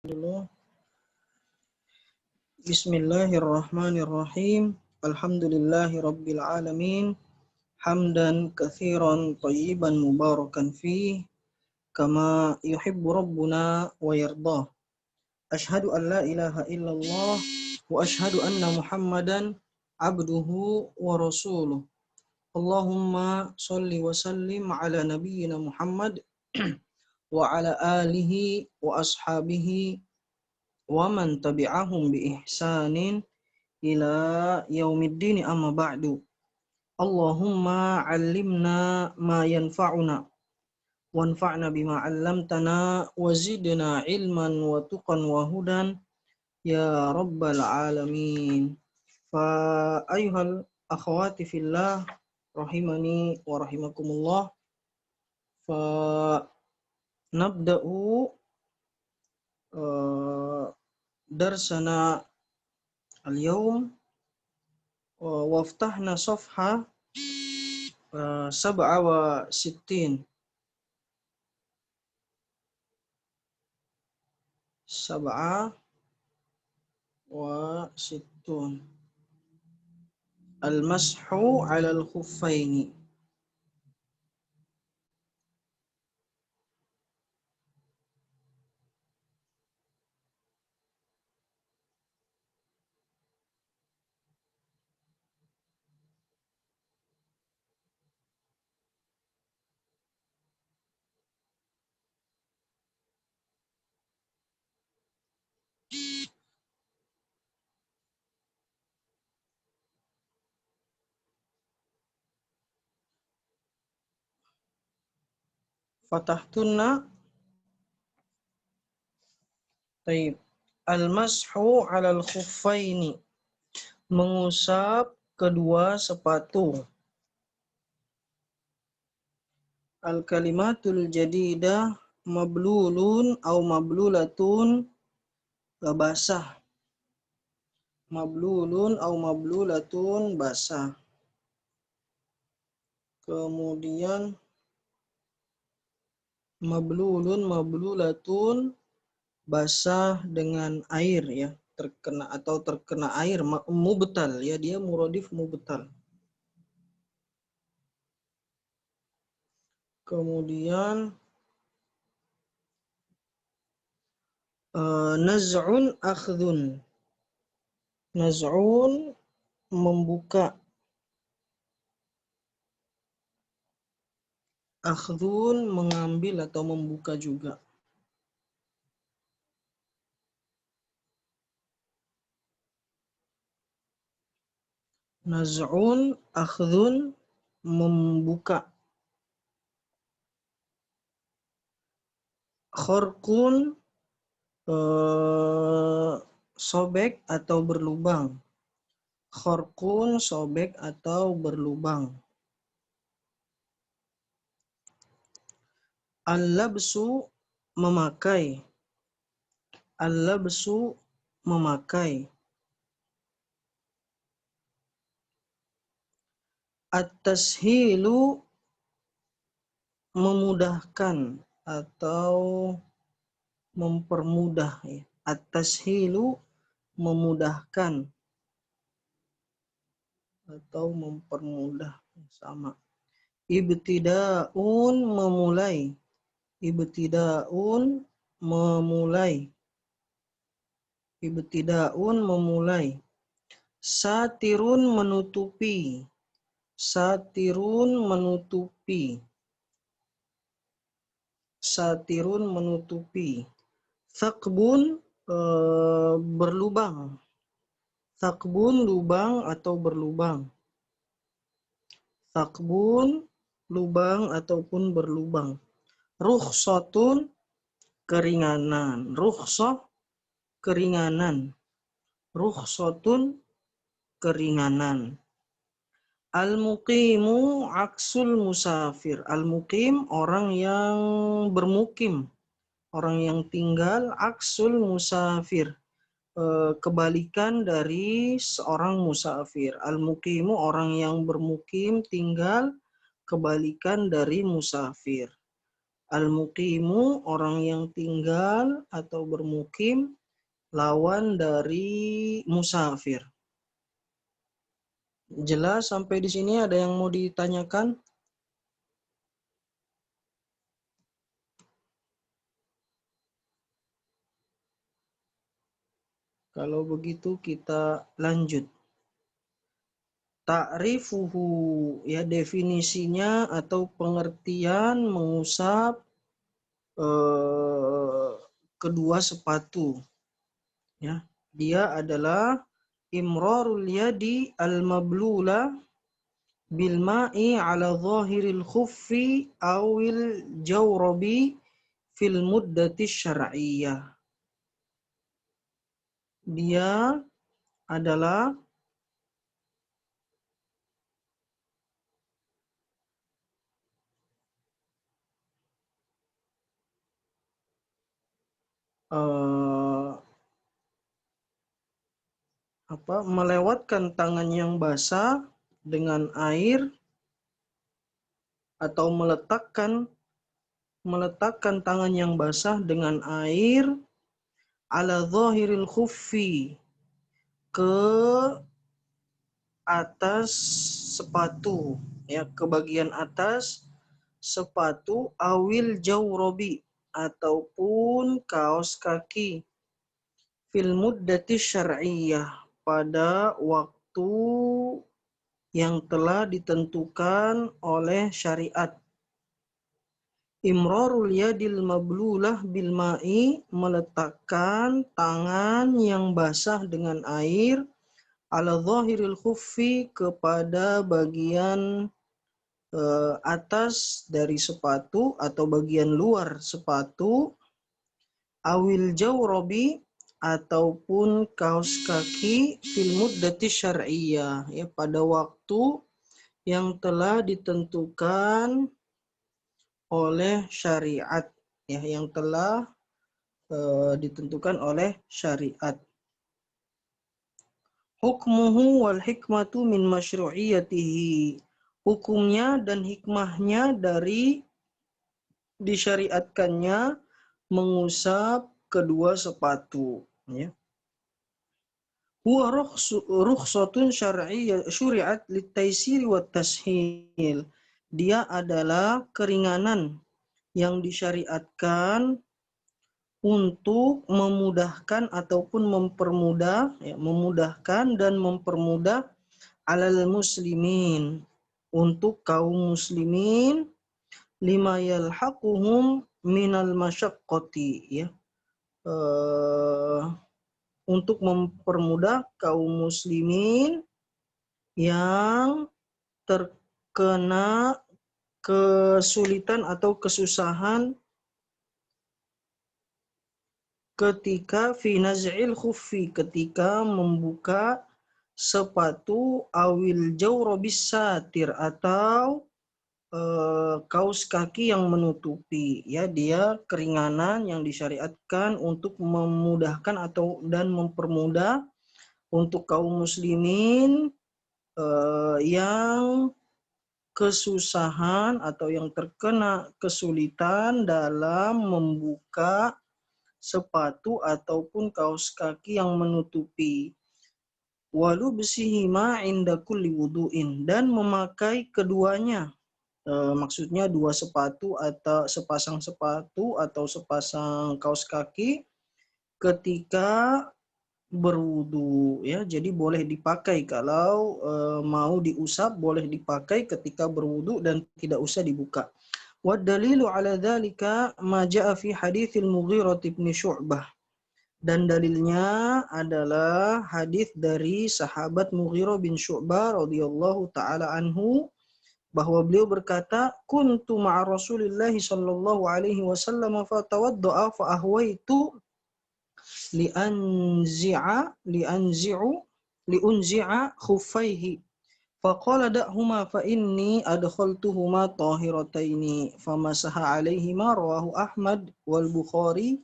dulu. Bismillahirrahmanirrahim. Alhamdulillahirabbil alamin. Hamdan katsiran thayyiban mubarakan fi kama yuhibbu rabbuna wa yardah. Asyhadu an la ilaha illallah wa asyhadu anna Muhammadan abduhu wa rasuluh. Allahumma shalli wa sallim ala nabiyyina Muhammad wa ala alihi wa ashabihi wa man tabi'ahum bi ihsanin ila yaumiddin amma ba'du. Allahumma 'allimna ma yanfa'una wanfa'na bima 'allamtana wa zidna ilman wa tuqan wa hudan ya rabbal alamin. Fa ayyuhal akhwati fillah rahimani wa rahimakumullah. Fa nabda'u darsana al-yawm waftahna safha 67 al-mashu 'ala al-khuffaini. Fatahtunna taib. Al-mashu 'ala al-khuffaini, mengusap kedua sepatu. Al-kalimatul jadidah mablulun au mablulatun, basah. Mablulun au mablulatun, basah. Kemudian mablulun mablulatun, basah dengan air ya, terkena air, mubtal ya, dia muradif mubtal. Kemudian naz'un akhdhun. Naz'un, membuka. Akhdhun, mengambil atau membuka juga. Naz'un, akhdhun, membuka. Kharqun, sobek atau berlubang. Kharqun, sobek atau berlubang. Al-labsu, memakai. Al-labsu, memakai. At-tashilu, memudahkan atau mempermudah ya. At-tashilu, memudahkan atau mempermudah, sama. Ibtida'un, memulai. Ibtida'un, memulai. Ibtida'un, memulai. Satirun, menutupi. Satirun, menutupi. Satirun, menutupi. Thaqbun, berlubang. Thaqbun, lubang atau berlubang. Thaqbun, lubang ataupun berlubang. Rukhsatun, keringanan. Rukhsah, keringanan. Rukhsatun, keringanan. Al-muqimu aksul musafir. Al-muqim, orang yang bermukim, orang yang tinggal. Aksul musafir, kebalikan dari seorang musafir. Al-muqimu, orang yang bermukim, tinggal, kebalikan dari musafir. Al-muqimu orang yang tinggal atau bermukim, lawan dari musafir. Jelas sampai di sini, ada yang mau ditanyakan? Kalau begitu kita lanjut. Ta'rifuhu, ya, definisinya atau pengertian mengusap kedua sepatu, ya. Dia adalah imrarul yadi al-mablula bil ma'i ala zahiril khuffi awil jawrabi fil muddati syar'iyyah. Dia adalah melewatkan tangan yang basah dengan air, atau meletakkan tangan yang basah dengan air ala zahiril khuffi, ke atas sepatu, ya, ke bagian atas sepatu, awil jawrobi, ataupun kaos kaki, fil muddati syar'iyyah, pada waktu yang telah ditentukan oleh syariat. Imrarul yadil mablulah bil ma'i, meletakkan tangan yang basah dengan air, ala zahiril khuffi, kepada bagian atas dari sepatu atau bagian luar sepatu, awil jawrobi, ataupun kaos kaki, fil muddati syar'iyyah, ya, pada waktu yang telah ditentukan oleh syariat, ya, yang telah ditentukan oleh syariat. Hukmuhu wal hikmatu min masyru'iyatihi, hukumnya dan hikmahnya dari disyariatkannya mengusap kedua sepatu, ya. Huwa rukhsatun syuri'at litaisiri wat tashil. Dia adalah keringanan yang disyariatkan untuk memudahkan ataupun mempermudah, ya, memudahkan dan mempermudah alal muslimin, untuk kaum muslimin, lima yalhaquhum minal masyaqqati, ya, untuk mempermudah kaum muslimin yang terkena kesulitan atau kesusahan ketika fi naz'il khuffi, ketika membuka sepatu, awil jawrabis satir, atau kaos kaki yang menutupi, ya. Dia keringanan yang disyariatkan untuk memudahkan atau dan mempermudah untuk kaum muslimin yang kesusahan atau yang terkena kesulitan dalam membuka sepatu ataupun kaos kaki yang menutupi. Walu besihima inda kulli wudu'in, dan memakai keduanya, maksudnya dua sepatu atau sepasang sepatu atau sepasang kaos kaki ketika berwudu, ya. Jadi boleh dipakai kalau mau diusap, boleh dipakai ketika berwudu dan tidak usah dibuka. Wa dalilu ala dzalika ma jaa fi haditsil Mughirah bin Syu'bah, dan dalilnya adalah hadis dari sahabat Mughirah bin Syu'bah radhiyallahu taala anhu, bahwa beliau berkata, kuntu ma'a Rasulillah sallallahu alaihi wasallam fatawadda'a fa ahwaitu liunzi'a khuffaihi faqala da'huma fa inni adkhaltuhuma tahirataini famasaha alaihima, rawahu Ahmad wal Bukhari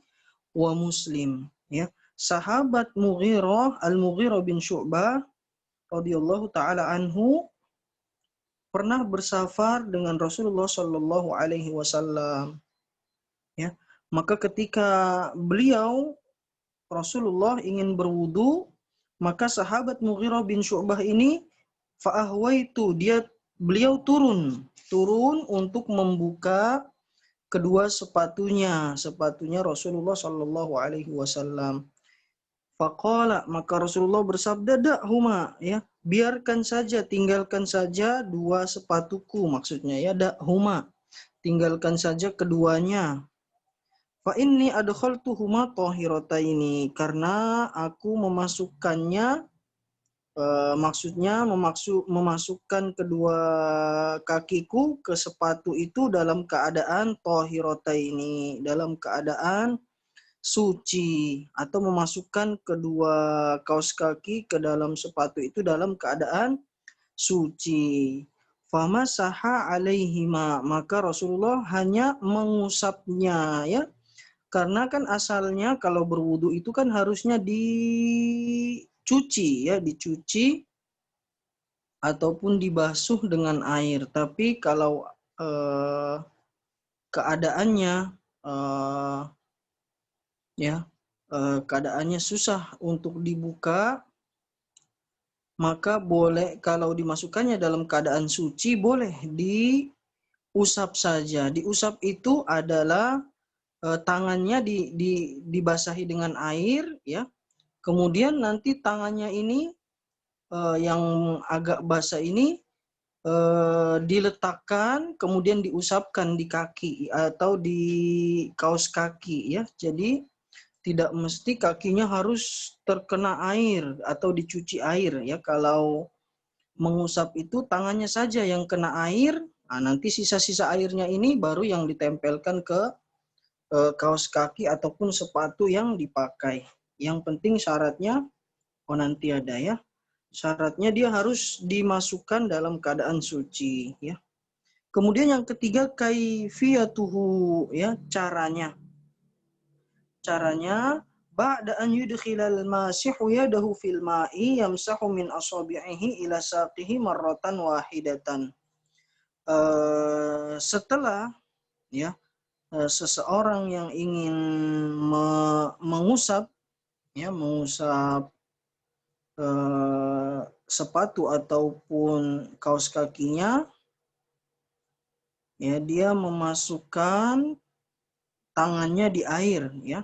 wa Muslim, ya. Sahabat Mughirah, Al-Mughirah bin Syu'bah radhiyallahu taala anhu, pernah bersafar dengan Rasulullah Shallallahu alaihi wasallam. ya. Maka ketika beliau Rasulullah ingin berwudu, maka sahabat Mughirah bin Syu'bah ini fa'ahwaitu, beliau turun untuk membuka kedua sepatunya Rasulullah Shallallahu Alaihi Wasallam. Faqala, maka Rasulullah bersabda, da'huma, ya, biarkan saja, tinggalkan saja dua sepatuku, maksudnya ya, da'huma, tinggalkan saja keduanya. Fa inni adkhaltuhuma tahirataini, karena aku memasukkannya, maksudnya memasukkan kedua kakiku ke sepatu itu dalam keadaan tahirataini, dalam keadaan suci, atau memasukkan kedua kaus kaki ke dalam sepatu itu dalam keadaan suci. Famasaha alaihima, maka Rasulullah hanya mengusapnya, ya. Karena kan asalnya kalau berwudu itu kan harusnya dicuci, ya, dicuci ataupun dibasuh dengan air. Tapi kalau keadaannya keadaannya susah untuk dibuka, maka boleh, kalau dimasukkannya dalam keadaan suci, boleh diusap saja. Diusap itu adalah tangannya dibasahi dengan air, ya. Kemudian nanti tangannya ini yang agak basah ini diletakkan, kemudian diusapkan di kaki atau di kaos kaki, ya. Jadi tidak mesti kakinya harus terkena air atau dicuci air, ya. Kalau mengusap itu tangannya saja yang kena air, nah nanti sisa-sisa airnya ini baru yang ditempelkan ke kaos kaki ataupun sepatu yang dipakai. Yang penting syaratnya, nanti ada, ya. Syaratnya dia harus dimasukkan dalam keadaan suci, ya. Kemudian yang ketiga, kaifiyatuhu, ya, caranya. Caranya, ba'da an yudkhilal masihu yadahu fil ma'i yamsahu min asabi'ihi ila saqihi marratan wahidatan. Setelah, ya, seseorang yang ingin mengusap, ya, mengusap sepatu ataupun kaos kakinya, ya, dia memasukkan tangannya di air, ya.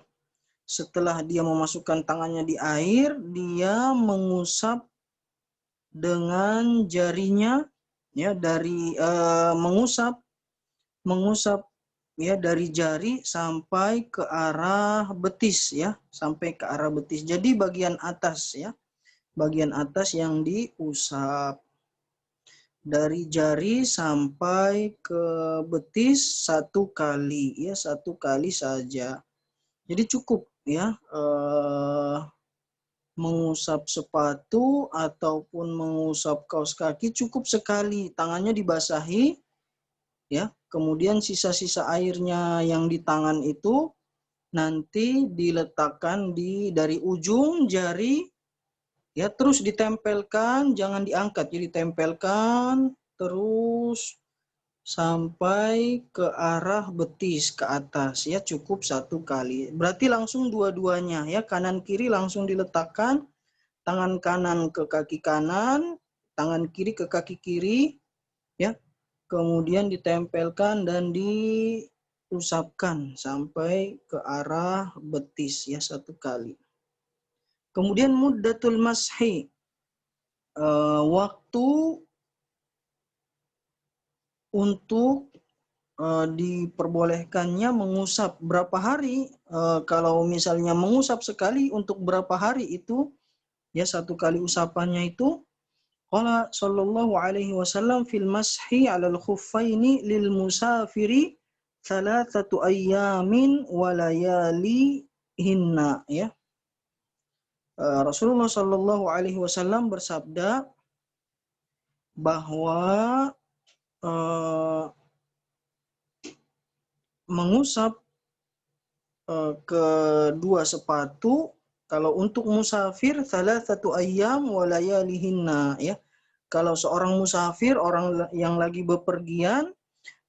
Setelah dia memasukkan tangannya di air, dia mengusap dengan jarinya, ya, dari mengusap, ya, dari jari sampai ke arah betis, ya, sampai ke arah betis. Jadi bagian atas, ya, bagian atas yang diusap dari jari sampai ke betis satu kali, ya, satu kali saja. Jadi cukup, ya, mengusap sepatu ataupun mengusap kaos kaki cukup sekali, tangannya dibasahi, ya. Kemudian sisa-sisa airnya yang di tangan itu nanti diletakkan dari ujung jari, ya, terus ditempelkan, jangan diangkat, jadi ditempelkan terus sampai ke arah betis ke atas, ya, cukup satu kali. Berarti langsung dua-duanya, ya, kanan kiri langsung diletakkan, tangan kanan ke kaki kanan, tangan kiri ke kaki kiri, ya. Kemudian ditempelkan dan diusapkan sampai ke arah betis, ya, satu kali. Kemudian muddatul mashi, waktu untuk diperbolehkannya mengusap berapa hari. Kalau misalnya mengusap sekali, untuk berapa hari itu, ya, satu kali usapannya itu. Qala sallallahu alaihi wasallam fil mashi 'alal khuffaini lil musafiri thalathatu ayyamin wa layalihinna, ya. Rasulullah sallallahu alaihi wasallam bersabda bahwa mengusap kedua sepatu kalau untuk musafir thalathatu ayyam wa layalihinna, ya. Kalau seorang musafir, orang yang lagi bepergian,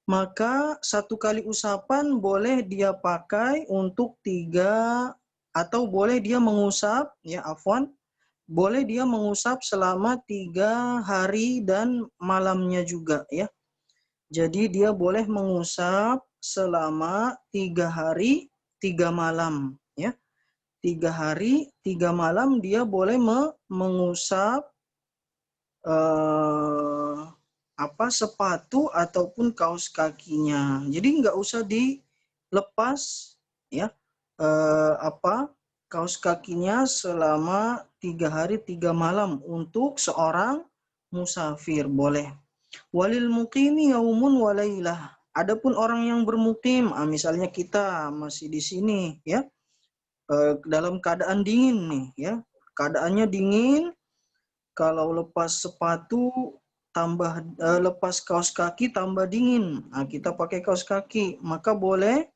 maka satu kali usapan boleh dia pakai untuk 3, atau boleh dia mengusap, ya afwan, boleh dia mengusap selama 3 hari dan malamnya juga ya. Jadi dia boleh mengusap selama 3 hari 3 malam ya. 3 hari 3 malam dia boleh mengusap sepatu ataupun kaos kakinya. Jadi nggak usah dilepas ya kaos kakinya selama 3 hari 3 malam untuk seorang musafir boleh. Walil muqimi yaumun walailah. Adapun orang yang bermukim, misalnya kita masih di sini ya, dalam keadaan dingin nih ya, keadaannya dingin, kalau lepas sepatu tambah lepas kaos kaki tambah dingin. Nah, kita pakai kaos kaki, maka boleh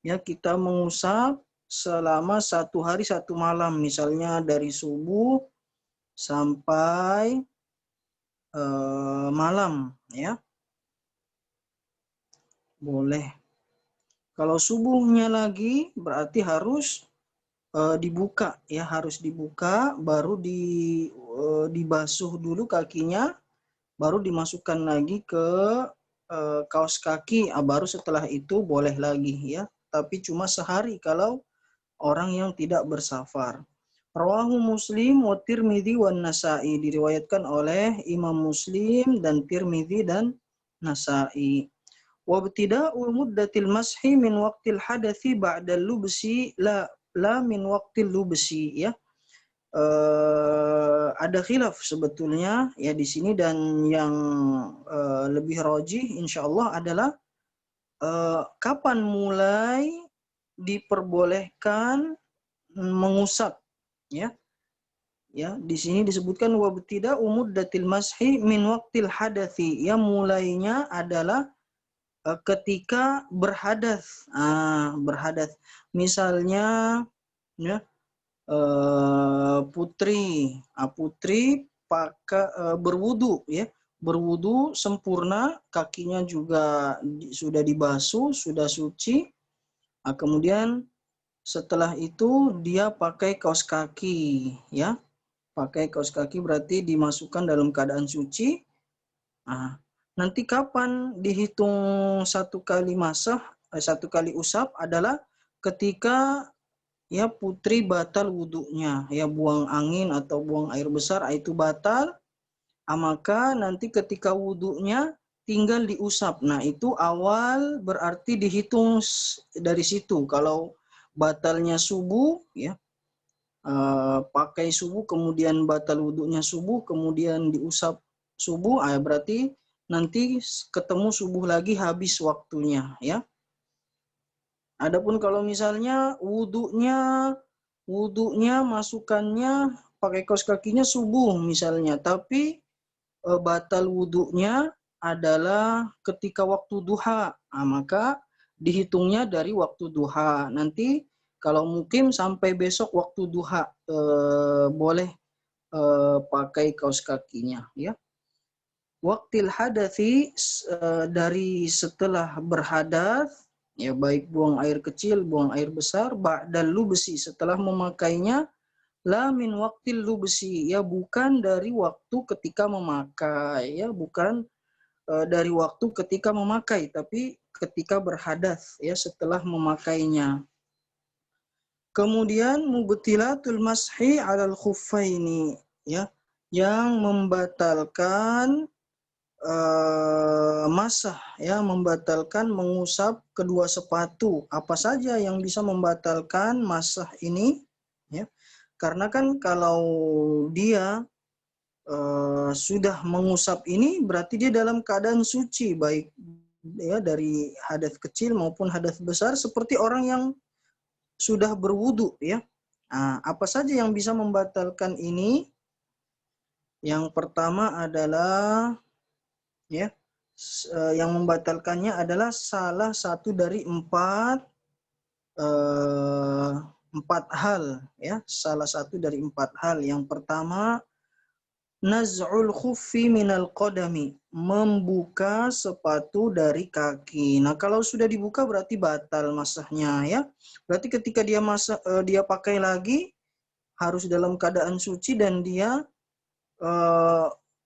ya kita mengusap selama 1 hari 1 malam, misalnya dari subuh sampai malam ya. Boleh. Kalau subuhnya lagi berarti harus dibuka ya, harus dibuka baru dibasuh dulu kakinya, baru dimasukkan lagi ke kaos kaki, baru setelah itu boleh lagi ya, tapi cuma sehari kalau orang yang tidak bersafar. Rawahu Muslim wa Tirmidzi wan Nasa'i, diriwayatkan oleh Imam Muslim dan Tirmidzi dan Nasa'i. Wa ibtida'u muddatil mashi min waqtil hadathi ba'da lubsi la min waqtil lubsi ya. Ada khilaf sebetulnya ya di sini, dan yang lebih rajih insyaallah adalah kapan mulai diperbolehkan mengusap ya. Ya, di sini disebutkan wabtida muddatil mashi min waqtil hadathi, ya mulainya adalah ketika berhadas. Berhadas. Misalnya ya, putri pakai berwudu ya. Berwudu sempurna, kakinya juga sudah dibasuh, sudah suci. Kemudian setelah itu dia pakai kaos kaki ya. Pakai kaos kaki berarti dimasukkan dalam keadaan suci. Nanti kapan dihitung satu kali satu kali usap adalah ketika ya putri batal wudhunya, ya buang angin atau buang air besar itu batal, maka nanti ketika wudhunya tinggal diusap. Nah itu awal berarti dihitung dari situ. Kalau batalnya subuh ya, pakai subuh kemudian batal wudhunya subuh kemudian diusap subuh, berarti nanti ketemu subuh lagi habis waktunya ya. Adapun kalau misalnya wudhunya masukannya pakai kaos kakinya subuh misalnya, tapi batal wudhunya adalah ketika waktu duha, maka dihitungnya dari waktu duha. Nanti kalau mukim sampai besok waktu duha boleh pakai kaos kakinya ya. Waktil hadathi, dari setelah berhadas ya, baik buang air kecil, buang air besar, ba'dal lubsi setelah memakainya, la min waktil lubsi ya, bukan dari waktu ketika memakai ya, bukan dari waktu ketika memakai, tapi ketika berhadas ya, setelah memakainya. Kemudian mubtilatul mashi 'alal khuffaini ya, yang membatalkan masah ya, membatalkan mengusap kedua sepatu. Apa saja yang bisa membatalkan masah ini ya? Karena kan kalau dia sudah mengusap ini berarti dia dalam keadaan suci, baik ya dari hadas kecil maupun hadas besar, seperti orang yang sudah berwudu ya. Apa saja yang bisa membatalkan ini? Yang pertama adalah ya, yang membatalkannya adalah salah satu dari empat hal ya, salah satu dari 4 hal. Yang pertama Naz'ul khuffi minal qadami, membuka sepatu dari kaki. Nah, kalau sudah dibuka berarti batal masahnya ya. Berarti ketika dia pakai lagi harus dalam keadaan suci dan dia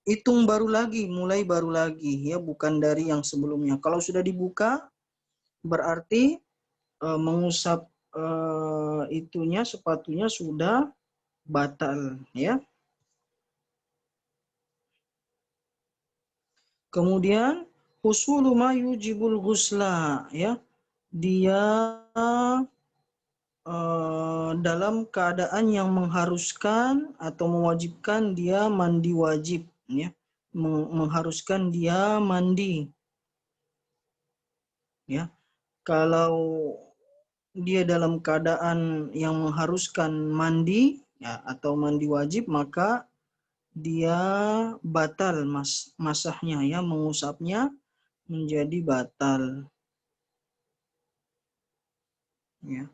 hitung baru lagi, mulai baru lagi ya, bukan dari yang sebelumnya. Kalau sudah dibuka berarti mengusap sepatunya sudah batal ya. Kemudian husulu ma yujibul ghusla ya. Dia dalam keadaan yang mengharuskan atau mewajibkan dia mandi wajib ya. Mengharuskan dia mandi ya. Kalau dia dalam keadaan yang mengharuskan mandi ya, atau mandi wajib, maka dia batal masahnya ya, mengusapnya menjadi batal ya.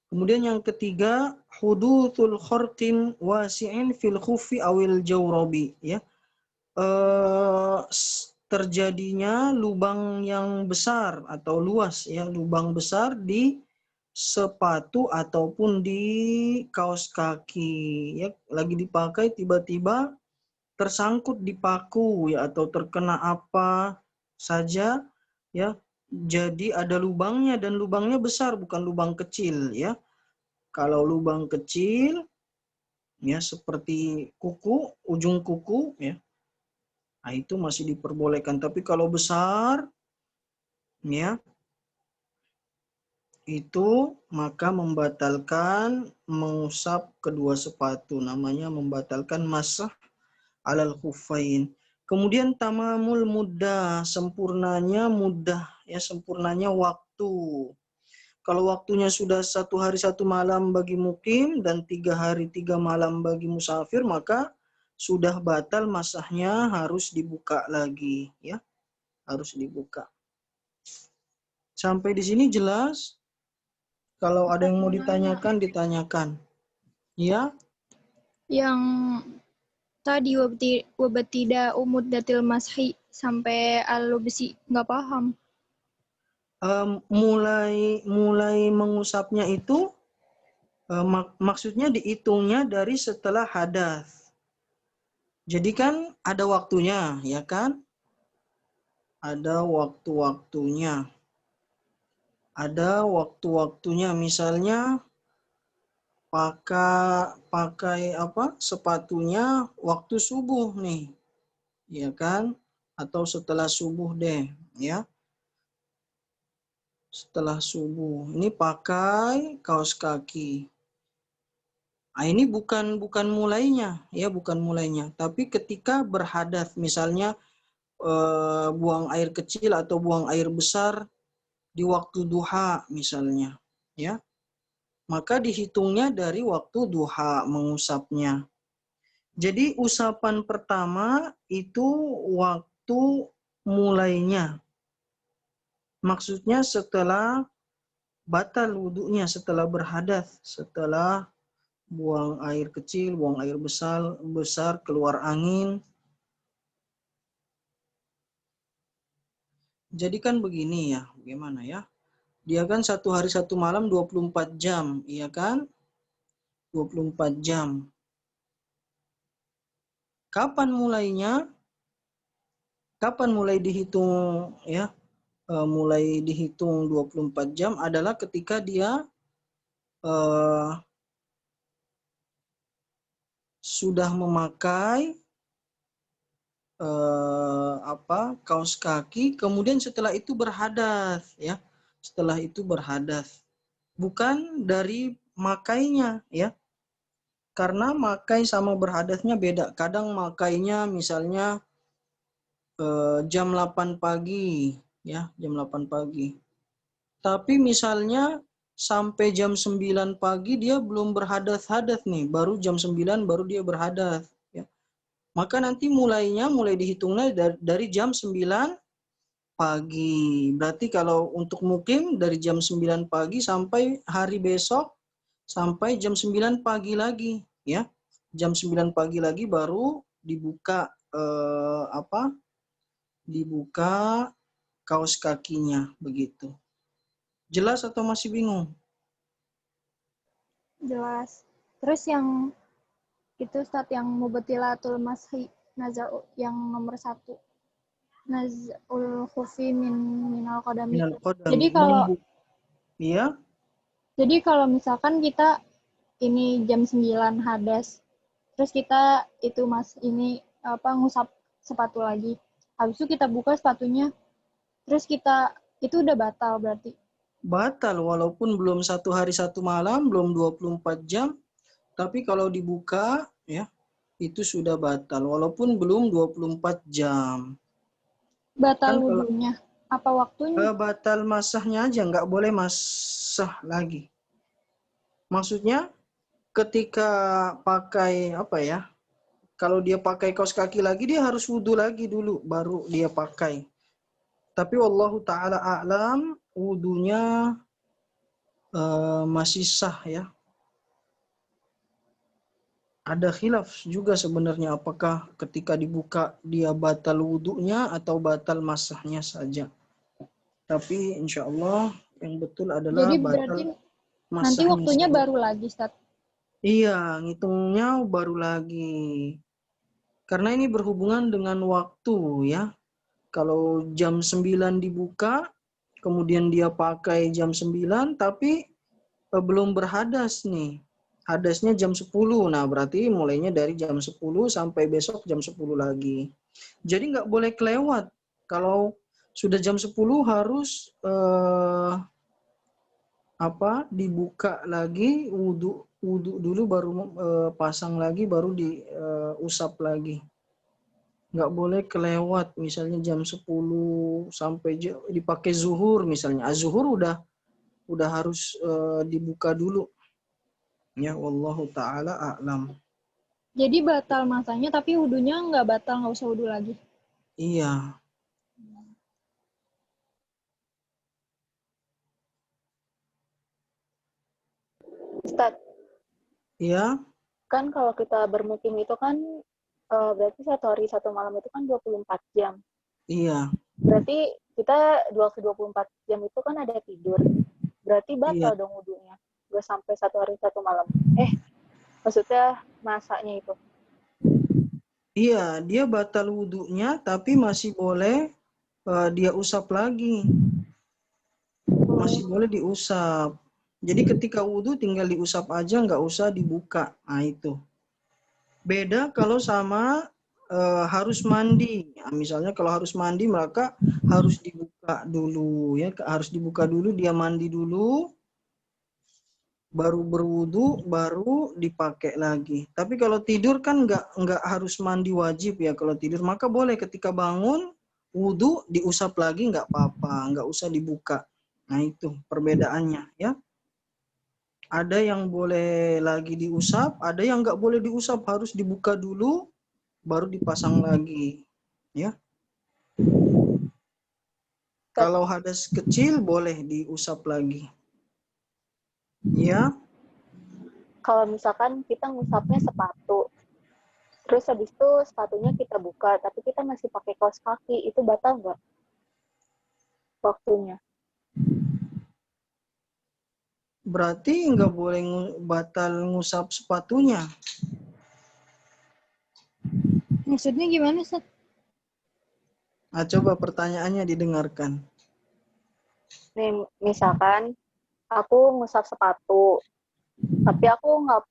Kemudian yang ketiga, hudutsul kharqin wasi'in fil khuffi awil jawrabi ya. Terjadinya lubang yang besar atau luas ya, lubang besar di sepatu ataupun di kaos kaki ya, lagi dipakai tiba-tiba tersangkut di paku ya, atau terkena apa saja ya, jadi ada lubangnya dan lubangnya besar, bukan lubang kecil ya. Kalau lubang kecil ya seperti kuku, ujung kuku ya, nah itu masih diperbolehkan. Tapi kalau besar ya, itu maka membatalkan mengusap kedua sepatu, namanya membatalkan masah alal khuffain. Kemudian tamamul muddah, sempurnanya mudah ya, sempurnanya waktu. Kalau waktunya sudah 1 hari 1 malam bagi mukim dan 3 hari 3 malam bagi musafir, maka sudah batal masahnya, harus dibuka lagi ya, harus dibuka. Sampai di sini jelas? Kalau ada yang mau ditanyakan, ditanyakan. Ya? Yang tadi wabtida umuddatil mashi sampai al-lubsi nggak paham. Mulai mengusapnya itu maksudnya dihitungnya dari setelah hadas. Jadi kan ada waktunya, ya kan? Ada waktu-waktunya. Ada waktu-waktunya, misalnya pakai apa? Sepatunya waktu subuh nih, ya kan? Atau setelah subuh deh, ya. Setelah subuh. Ini pakai kaos kaki. Nah, ini bukan mulainya, ya, bukan mulainya. Tapi ketika berhadas, misalnya buang air kecil atau buang air besar di waktu duha misalnya, ya, maka dihitungnya dari waktu duha mengusapnya. Jadi usapan pertama itu waktu mulainya. Maksudnya setelah batal wudunya, setelah berhadas, setelah buang air kecil, buang air besar, keluar angin. Jadi kan begini ya, bagaimana ya? Dia kan 1 hari 1 malam 24 jam, iya kan? 24 jam. Kapan mulainya? Kapan mulai dihitung ya? Mulai dihitung 24 jam adalah ketika dia sudah memakai kaos kaki, kemudian setelah itu berhadas ya. Setelah itu berhadas. Bukan dari makainya ya. Karena makai sama berhadasnya beda. Kadang makainya misalnya jam 8 pagi ya, jam 8 pagi. Tapi misalnya sampai jam 9 pagi dia belum berhadas-hadas nih, baru jam 9 baru dia berhadas ya. Maka nanti mulai dihitungnya dari jam 9 pagi. Berarti kalau untuk mukim dari jam 9 pagi sampai hari besok sampai jam 9 pagi lagi ya. Jam 9 pagi lagi baru dibuka dibuka kaos kakinya begitu. Jelas atau masih bingung? Jelas. Terus yang itu Ustaz yang mubtilatul mashi nazar yang nomor 1. Naz'ul khufi minal qadami. Minal Jadi qadami. kalau Iya. Jadi kalau misalkan kita ini jam 9 hadas, terus kita itu ini ngusap sepatu lagi. Habis itu kita buka sepatunya, terus kita itu udah batal berarti. Batal walaupun belum 1 hari 1 malam, belum 24 jam, tapi kalau dibuka ya itu sudah batal walaupun belum 24 jam. Batal Kan kalau wudunya. Apa waktunya? batal masahnya aja, nggak boleh masah lagi. Maksudnya ketika pakai kalau dia pakai kaos kaki lagi dia harus wudhu lagi dulu baru dia pakai. Tapi wallahu taala a'lam wudhunya masih sah ya. Ada khilaf juga sebenarnya apakah ketika dibuka dia batal wudhunya atau batal masahnya saja. Tapi insya Allah yang betul adalah Jadi berarti batal nanti masahnya waktunya saja. baru lagi, Ustaz. Iya, ngitungnya baru lagi. Karena ini berhubungan dengan waktu ya. Kalau jam 9 dibuka, kemudian dia pakai jam 9, tapi belum berhadas nih. Hadasnya jam 10. Nah, berarti mulainya dari jam 10 sampai besok jam 10 lagi. Jadi nggak boleh kelewat. Kalau sudah jam 10 harus dibuka lagi, wudhu dulu baru pasang lagi, baru diusap lagi. Nggak boleh kelewat, misalnya jam 10 sampai dipakai zuhur misalnya. Zuhur udah harus dibuka dulu. Ya, wallahu taala a'lam. Jadi batal masanya, tapi wudunya nggak batal, nggak usah wudu lagi. Iya. Ustaz, Iya. kan kalau kita bermukim itu kan berarti 1 hari 1 malam itu kan 24 jam. Iya. Berarti kita 24 jam itu kan ada tidur. Berarti Iya. batal dong wudunya. Gak sampai 1 hari 1 malam. Maksudnya masanya itu. Iya, dia batal wudhunya tapi masih boleh dia usap lagi. Masih boleh diusap. Jadi ketika wudhu tinggal diusap aja, nggak usah dibuka. Nah itu. Beda kalau sama harus mandi. Nah, misalnya kalau harus mandi maka harus dibuka dulu ya, harus dibuka dulu, dia mandi dulu, baru berwudu, baru dipakai lagi. Tapi kalau tidur kan nggak harus mandi wajib ya kalau tidur, maka boleh ketika bangun wudu diusap lagi nggak apa-apa, nggak usah dibuka. Nah itu perbedaannya ya. Ada yang boleh lagi diusap, ada yang nggak boleh diusap, harus dibuka dulu, baru dipasang lagi. Ya. Kalau hadas kecil boleh diusap lagi. Ya. Kalau misalkan kita ngusapnya sepatu, terus habis itu sepatunya kita buka, tapi kita masih pakai kaos kaki, itu batal nggak waktunya? Berarti nggak boleh batal ngusap sepatunya. Maksudnya gimana, Ustaz? Nah, coba pertanyaannya didengarkan. Nih, misalkan aku ngusap sepatu, tapi aku nggak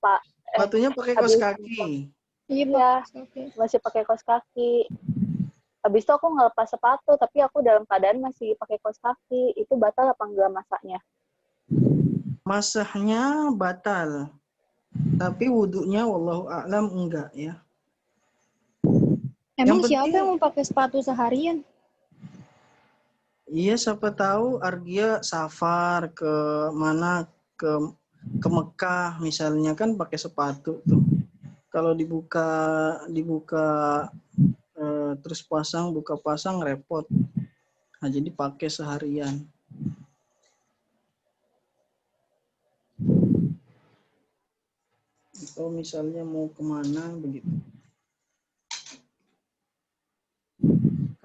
Sepatunya pakai kaos kaki. Iya, masih pakai kaos kaki. Habis itu aku nggak lepas sepatu, tapi aku dalam keadaan masih pakai kaos kaki. Itu batal apa enggak masaknya? Masahnya batal. Tapi wudhunya wallahu a'lam enggak ya. Emang Yang siapa penting, yang mau pakai sepatu seharian? iya siapa tahu Argia safar ke mana, ke Mekah misalnya kan pakai sepatu tuh. Kalau dibuka terus buka pasang repot. Nah, jadi pakai seharian. Atau misalnya mau kemana begitu.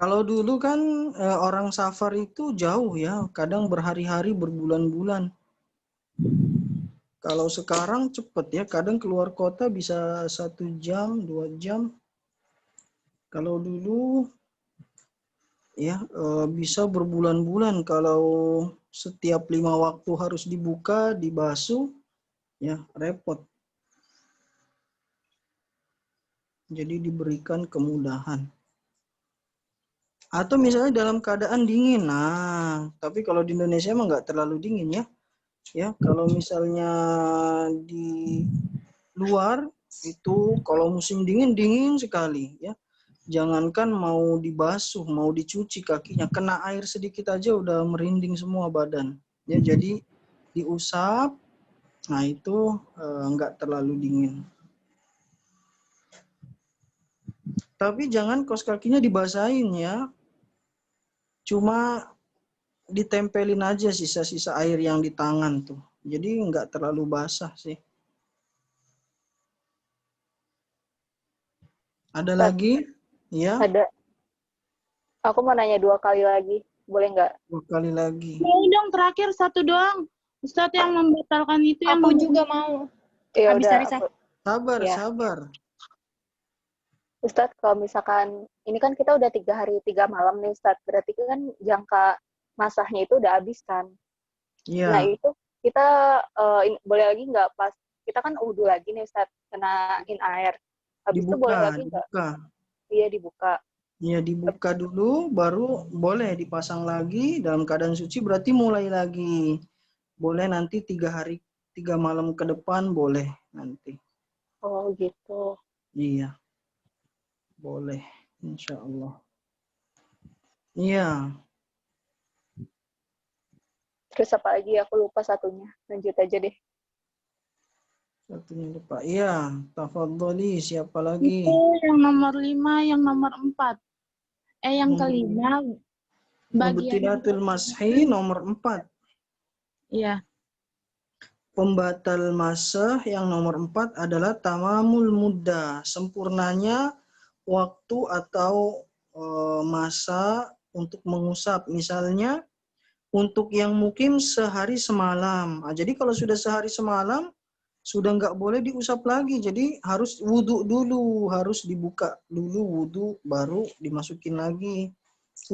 Kalau dulu kan orang safar itu jauh ya, kadang berhari-hari, berbulan-bulan. Kalau sekarang cepet ya, kadang keluar kota bisa 1 jam, 2 jam. Kalau dulu ya bisa berbulan-bulan. Kalau setiap 5 waktu harus dibuka, dibasuh, ya repot. Jadi diberikan kemudahan. Atau misalnya dalam keadaan dingin. Nah, tapi kalau di Indonesia emang nggak terlalu dingin ya. Ya, kalau misalnya di luar itu kalau musim dingin dingin sekali ya. Jangankan mau dibasuh, mau dicuci kakinya, kena air sedikit aja udah merinding semua badan. Ya, jadi diusap. Nah, itu nggak terlalu dingin. Tapi jangan kaos kakinya dibasahin ya. Cuma ditempelin aja sisa-sisa air yang di tangan tuh. Jadi nggak terlalu basah sih. Ada Ustaz, lagi? Ya, ada. Aku mau nanya 2 kali lagi. Boleh nggak? 2 kali lagi. Mau dong terakhir satu doang. Ustadz yang membatalkan itu yang Aku nomor juga mau. Ya Habis udah, dari saya. Sabar, Ya. sabar. Ustadz, kalau misalkan ini kan kita udah 3 hari 3 malam nih Ustadz, berarti kan jangka masahnya itu udah habis kan. Nah Iya, itu kita boleh lagi nggak pas kita kan wudhu lagi nih Ustadz, kenain air. Habis itu boleh dibuka, lagi nggak? dibuka. Iya dibuka. Iya, dibuka dulu, baru boleh dipasang lagi dalam keadaan suci. Berarti mulai lagi. Boleh nanti 3 hari, 3 malam ke depan boleh nanti. Oh gitu. Iya, boleh. Insya Allah. Iya. Terus apa lagi? Aku lupa satunya. Lanjut aja deh. Satunya lupa. Iya, tafadholi. Siapa lagi? itu yang nomor 5, yang nomor 4. Yang kelima bagian Mubtilatul mashi nomor 4. ya. Pembatal masah yang nomor 4 adalah tamamul muddah, sempurnanya waktu atau masa untuk mengusap. Misalnya untuk yang mukim sehari semalam. Nah, jadi kalau sudah sehari semalam sudah nggak boleh diusap lagi. Jadi harus wudhu dulu, harus dibuka dulu wudhu baru dimasukin lagi.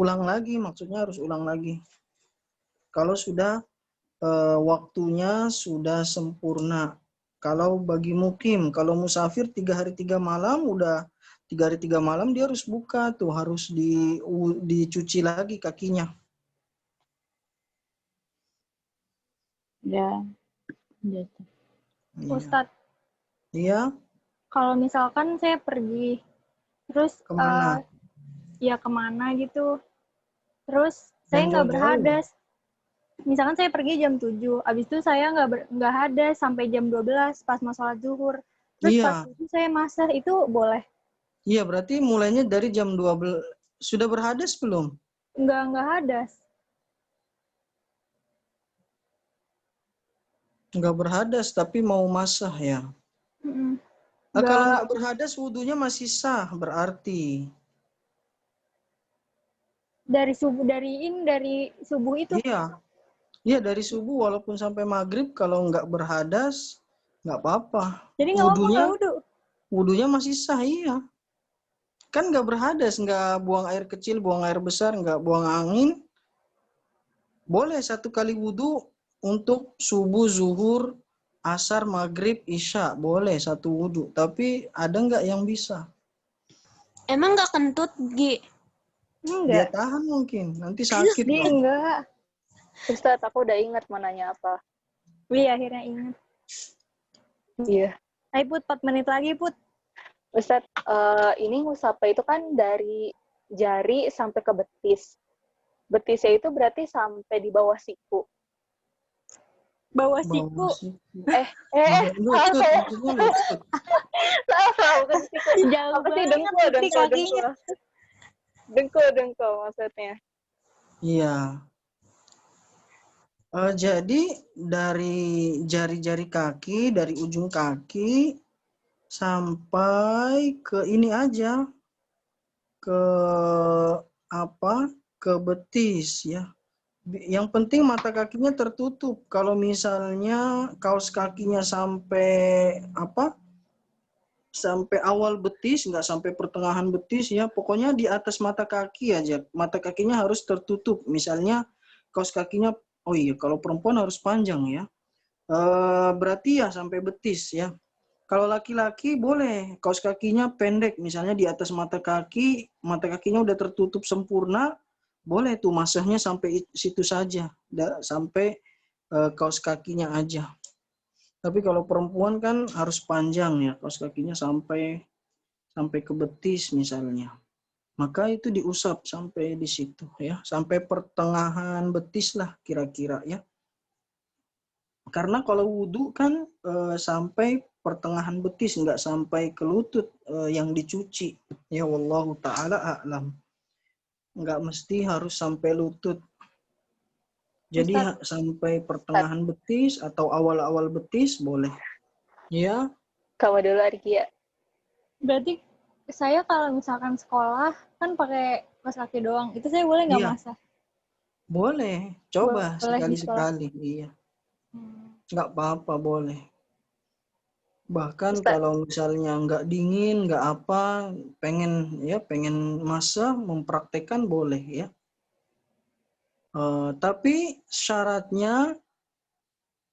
Ulang lagi, maksudnya harus ulang lagi. Kalau sudah waktunya sudah sempurna. Kalau bagi mukim, kalau musafir 3 hari 3 malam, udah 3 hari 3 malam dia harus buka tuh, harus dicuci lagi kakinya. Ya. Gitu. Iya. Ustadz, Iya, kalau misalkan saya pergi, terus kemana? ya kemana gitu, terus saya Yang nggak jauh-jauh. berhadas. Misalkan saya pergi jam 7, abis itu saya nggak hadas sampai jam 12 pas mau sholat zuhur. Terus pas Iya, itu saya masah, itu boleh? iya berarti mulainya dari jam 12. Sudah berhadas belum? Nggak hadas. Nggak berhadas, tapi mau masah ya. Mm-mm. Nah, kalau Nggak, nggak berhadas, wudhunya masih sah berarti. dari subuh itu. Iya, iya dari subuh walaupun sampai maghrib kalau nggak berhadas nggak apa-apa. Jadi nggak apa-apa nggak Wudhunya, wudhu. wudhunya masih sah, iya. Kan nggak berhadas, nggak buang air kecil, buang air besar, nggak buang angin. Boleh 1 kali wudhu untuk subuh, zuhur, asar, maghrib, isya. Boleh 1 wudhu. Tapi ada nggak yang bisa? Emang nggak kentut, Gi? Dia Enggak. tahan mungkin. Nanti sakit Dia dong. enggak. Ustadz, aku udah ingat mau nanya apa. Iya, akhirnya ingat. Iya. Ayo Put, 4 menit lagi Put. Ustadz, ini ngusapnya itu kan dari jari sampai ke betis. Betisnya itu berarti sampai di bawah siku. Bawah Bawah siku. siku. Salah Lutut, saya. maksudnya lutut. Salah, bukan siku. Jauh Apa sih? banget nanti kakinya. Dengkul maksudnya. Iya. Jadi dari jari-jari kaki, dari ujung kaki sampai ke ini aja, ke ke betis ya. Yang penting mata kakinya tertutup. Kalau misalnya kaos kakinya sampai sampai awal betis, nggak sampai pertengahan betis ya, pokoknya di atas mata kaki aja. Mata kakinya harus tertutup. Misalnya kaos kakinya, oh iya, kalau perempuan harus panjang ya. Berarti ya sampai betis ya. Kalau laki-laki boleh kaos kakinya pendek, misalnya di atas mata kakinya udah tertutup sempurna, boleh tuh masahnya sampai situ saja, sampai kaos kakinya aja. Tapi kalau perempuan kan harus panjang ya, kaos kakinya sampai ke betis misalnya. Maka itu diusap sampai di situ ya, sampai pertengahan betis lah kira-kira ya. Karena kalau wudhu kan sampai pertengahan betis, nggak sampai ke lutut yang dicuci. Ya wallahu ta'ala a'lam. Nggak mesti harus sampai lutut. Jadi sampai pertengahan betis atau awal-awal betis boleh. Ya. Kamu dulu Arkia. Berarti saya kalau misalkan sekolah kan pakai kaos kaki doang, itu saya boleh nggak masah? Boleh, coba sekali-sekali. Iya. Nggak apa-apa, boleh. Bahkan kalau misalnya nggak dingin, nggak apa, pengen masa mempraktekkan boleh ya. Tapi syaratnya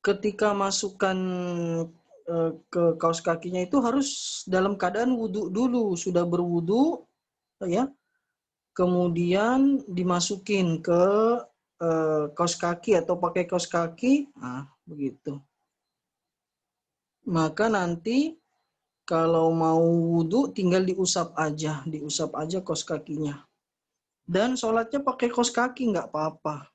ketika masukkan ke kaos kakinya itu harus dalam keadaan wudhu dulu, sudah berwudhu ya. Kemudian dimasukin ke kaos kaki atau pakai kaos kaki, nah begitu. Maka nanti kalau mau wudhu tinggal diusap aja kaos kakinya. Dan sholatnya pakai kaos kaki nggak apa-apa.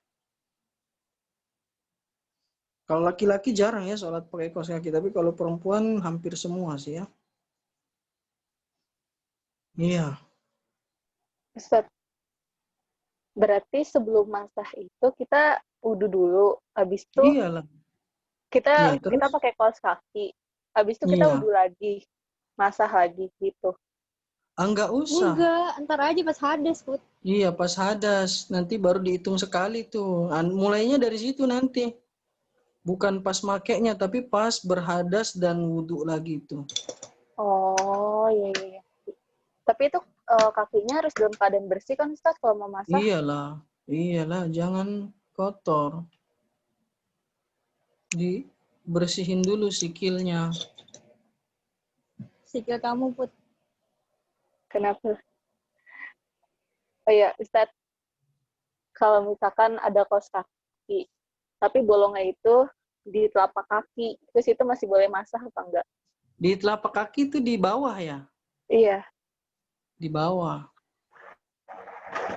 Kalau laki-laki jarang ya sholat pakai kaos kaki, tapi kalau perempuan hampir semua sih ya. Iya. Ustaz, berarti sebelum masah itu kita wudhu dulu, habis itu Iyalah. kita pakai kaos kaki, habis itu kita wudhu lagi, masah lagi gitu. Enggak usah. Enggak, ntar aja pas hadas, Put. Iya, pas hadas. Nanti baru dihitung sekali tuh. Mulainya dari situ nanti. Bukan pas makainya, tapi pas berhadas dan wudhu lagi tuh. Oh, iya. Tapi itu kakinya harus dalam keadaan bersih kan, Ustaz, kalau mau masak? Iyalah, jangan kotor. Dibersihin dulu sikilnya. Sikil kamu, Put. Kenapa? Oh iya, Ustaz, kalau misalkan ada kaos kaki, tapi bolongnya itu di telapak kaki, terus itu masih boleh masak apa enggak? Di telapak kaki itu di bawah ya? Iya. Di bawah.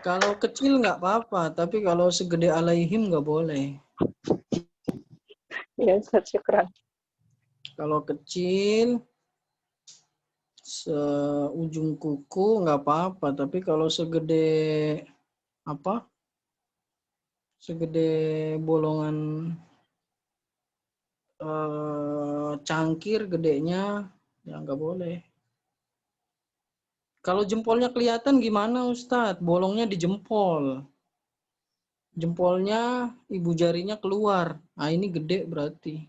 Kalau kecil nggak apa-apa, tapi kalau segede alaihim nggak boleh. Iya, Ustaz, syukran. Kalau kecil, seujung kuku nggak apa-apa, tapi kalau segede segede bolongan cangkir gedenya, ya nggak boleh. Kalau jempolnya kelihatan gimana Ustadz? Bolongnya di jempol. Jempolnya ibu jarinya keluar. Nah ini gede berarti.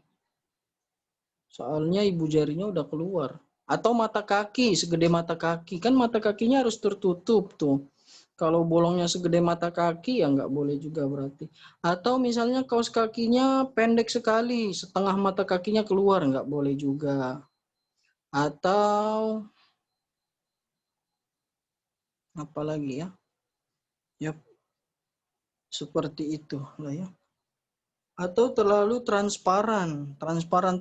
Soalnya ibu jarinya udah keluar. Atau mata kaki, segede mata kaki. Kan mata kakinya harus tertutup tuh. Kalau bolongnya segede mata kaki ya nggak boleh juga berarti. Atau misalnya kaos kakinya pendek sekali, setengah mata kakinya keluar, nggak boleh juga. Atau apa lagi ya? Ya seperti itu lah ya. Atau terlalu transparan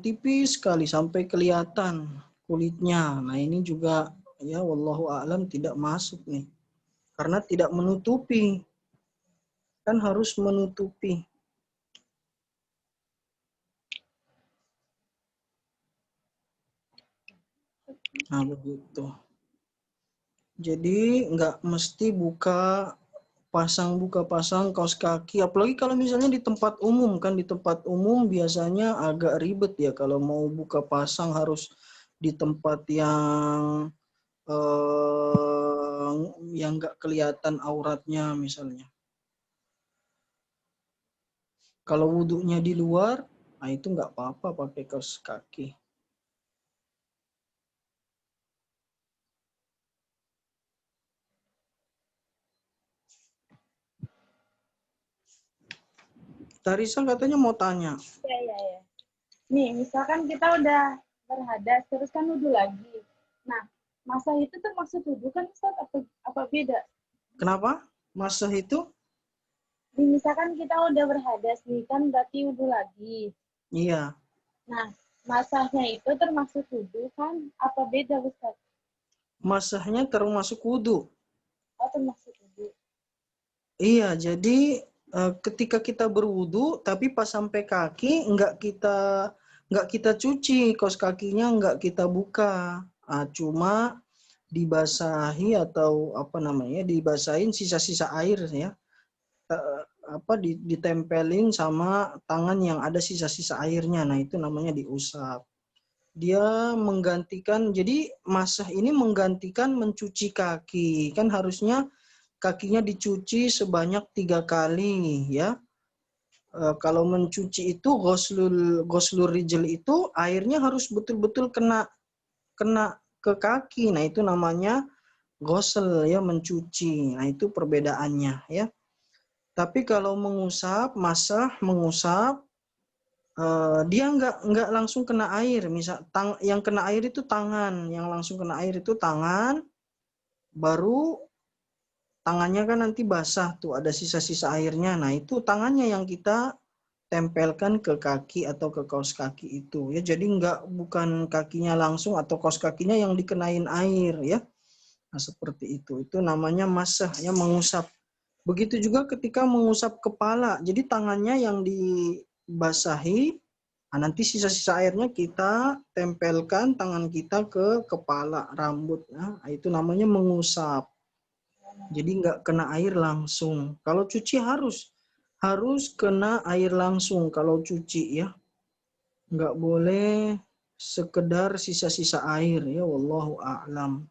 tipis sekali sampai kelihatan kulitnya. Nah ini juga ya wallahu a'lam tidak masuk nih. Karena tidak menutupi. Kan harus menutupi. Nah begitu. Jadi nggak mesti buka pasang kaos kaki. Apalagi kalau misalnya di tempat umum. Kan di tempat umum biasanya agak ribet ya. Kalau mau buka pasang harus di tempat yang yang nggak kelihatan auratnya misalnya. Kalau wudhunya di luar, nah itu nggak apa-apa pakai kaos kaki. Tarisa katanya mau tanya. Iya. Nih, misalkan kita udah berhadas, terus kan wudhu lagi. Nah, masa itu termasuk wudhu kan, Ustaz? Apa beda? Kenapa? Masa itu? Nih, misalkan kita udah berhadas nih, kan berarti wudhu lagi. Iya. Nah, masahnya itu termasuk wudhu kan? Apa beda, Ustaz? Masahnya termasuk wudhu. Oh, termasuk wudhu. Iya, jadi ketika kita berwudhu, tapi pas sampai kaki nggak kita cuci, kaos kakinya nggak kita buka, cuma dibasahi atau apa namanya, dibasahin sisa-sisa air ya, ditempelin sama tangan yang ada sisa-sisa airnya. Nah itu namanya diusap. Dia menggantikan, jadi masah ini menggantikan mencuci kaki, kan harusnya kakinya dicuci sebanyak 3 kali ya. Kalau mencuci itu ghuslul rijl itu airnya harus betul-betul kena ke kaki. Nah, itu namanya ghusl ya, mencuci. Nah, itu perbedaannya ya. Tapi kalau mengusap dia nggak langsung kena air. Misal yang kena air itu tangan, yang langsung kena air itu tangan, baru tangannya kan nanti basah tuh, ada sisa-sisa airnya. Nah, itu tangannya yang kita tempelkan ke kaki atau ke kaos kaki itu ya. Jadi bukan kakinya langsung atau kaos kakinya yang dikenain air ya. Nah, seperti itu. Itu namanya masah ya, mengusap. Begitu juga ketika mengusap kepala. Jadi tangannya yang dibasahi, nah, nanti sisa-sisa airnya kita tempelkan tangan kita ke kepala, rambut. Nah, itu namanya mengusap. Jadi nggak kena air langsung. Kalau cuci harus kena air langsung kalau cuci ya. Nggak boleh sekedar sisa-sisa air ya. Wallahu a'lam.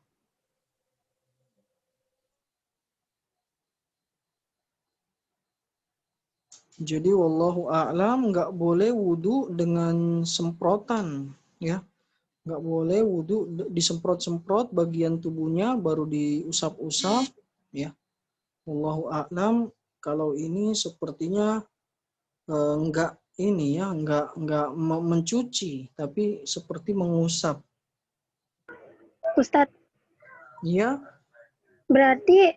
Jadi wallahu a'lam nggak boleh wudhu dengan semprotan ya. Nggak boleh wudhu disemprot-semprot bagian tubuhnya baru diusap-usap ya. Wallahu a'lam. Kalau ini sepertinya enggak ini ya, enggak mencuci, tapi seperti mengusap. Ustadz, Iya, berarti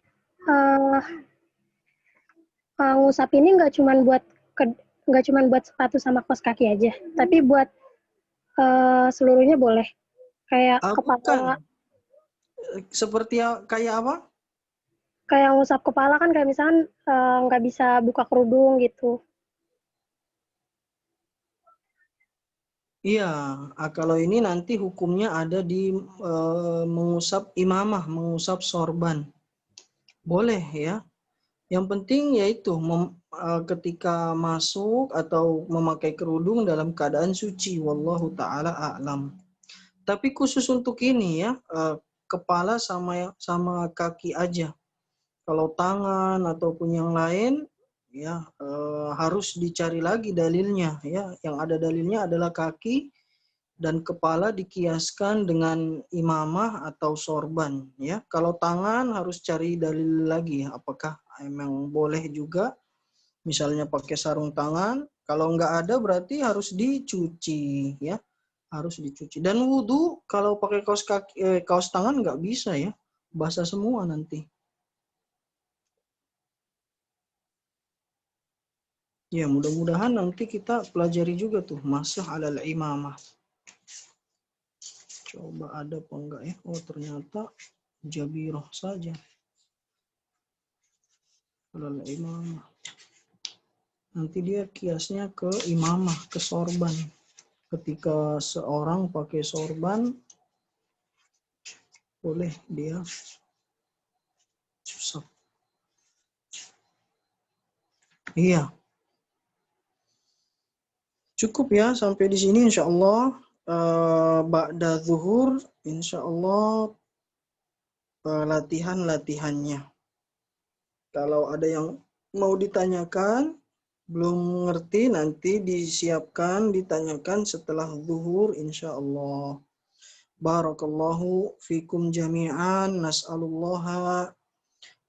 ngusap ini nggak cuman buat sepatu sama kaos kaki aja, tapi buat seluruhnya boleh. Kayak bukan. kepala, Seperti kayak apa? kayak ngusap kepala kan kayak misalkan nggak bisa buka kerudung gitu. Iya, kalau ini nanti hukumnya ada di mengusap imamah, mengusap sorban. Boleh ya. Yang penting yaitu ketika masuk atau memakai kerudung dalam keadaan suci. Wallahu ta'ala a'lam. Tapi khusus untuk ini ya, kepala sama kaki aja. Kalau tangan ataupun yang lain ya harus dicari lagi dalilnya ya. Yang ada dalilnya adalah kaki dan kepala dikiaskan dengan imamah atau sorban ya. Kalau tangan harus cari dalil lagi ya, apakah emang boleh juga misalnya pakai sarung tangan. Kalau nggak ada berarti harus dicuci ya, harus dicuci. Dan wudhu kalau pakai kaos tangan nggak bisa ya, basah semua nanti. Ya mudah-mudahan nanti kita pelajari juga tuh masah alal imamah. Coba ada apa enggak ya? Oh ternyata jabiroh saja. Alal imamah. Nanti dia kiasnya ke imamah, ke sorban. Ketika seorang pakai sorban, boleh dia susah. Iya. Cukup ya sampai di sini insya Allah. Ba'da zuhur insya Allah latihan-latihannya. Kalau ada yang mau ditanyakan, belum ngerti, nanti disiapkan, ditanyakan setelah zuhur insyaallah. Barakallahu fikum jami'an, nas'alullaha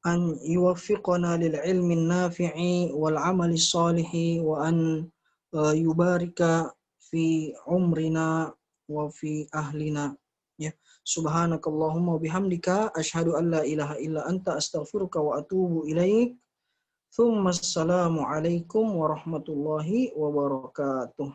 an yuwaffiqana lil ilmi nafi'i wal amali salihi wa an yubarika fi umrina wa fi ahlina. Ya, subhanakallahumma bihamdika asyhadu an la ilaha illa anta astaghfiruka wa atubu ilaik. Tsumma assalamu alaikum warahmatullahi wabarakatuh.